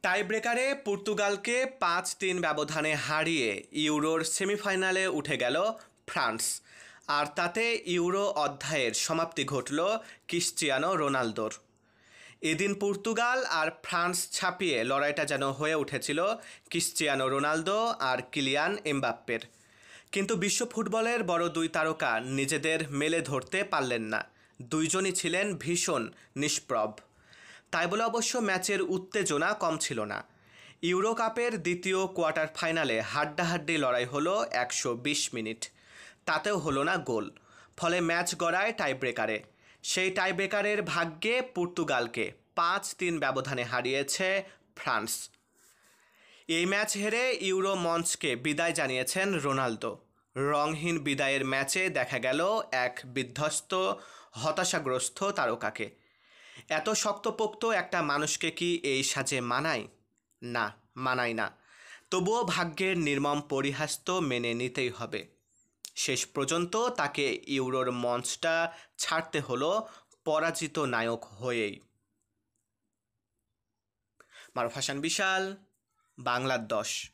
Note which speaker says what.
Speaker 1: টাইব্রেকারে পর্তুগালকে ৫-৩ ব্যবধানে হারিয়ে ইউরোর সেমিফাইনালে উঠে গেল ফ্রান্স। আর তাতে ইউরো অধ্যায়ের সমাপ্তি ঘটল ক্রিস্টিয়ানো রোনালদোর। এদিন পর্তুগাল আর ফ্রান্স ছাপিয়ে লড়াইটা যেন হয়ে উঠেছিল ক্রিস্টিয়ানো রোনালদো আর কিলিয়ান এমবাপ্পের। কিন্তু বিশ্ব ফুটবলের বড় দুই তারকা নিজেদের মেলে ধরতে পারলেন না। দুইজনই ছিলেন ভীষণ নিষ্প্রভ। তাই বলে অবশ্য ম্যাচের উত্তেজনা কম ছিল না। ইউরো কাপের দ্বিতীয় কোয়ার্টার ফাইনালে হাড্ডাহাড্ডি লড়াই হলো ১২০ মিনিট, তাতেও হলো না গোল। ফলে ম্যাচ গড়ায় টাইব্রেকারে। সেই টাইব্রেকারের ভাগ্যে পর্তুগালকে ৫-৩ ব্যবধানে হারিয়েছে ফ্রান্স। এই ম্যাচ হেরে ইউরো মঞ্চকে বিদায় জানিয়েছেন রোনালদো। রংহীন বিদায়ের ম্যাচে দেখা গেল এক বিধ্বস্ত, হতাশাগ্রস্ত তারকাকে। এত শক্তপোক্ত একটা মানুষকে কি এই সাজে মানায়? না, মানায় না। তবুও ভাগ্যের নির্মম পরিহাস তো মেনে নিতেই হবে। শেষ পর্যন্ত তাকে ইউরোর মঞ্চটা ছাড়তে হলো পরাজিত নায়ক হয়েই। মারুফ হাসান বিশাল, বাংলার ১০।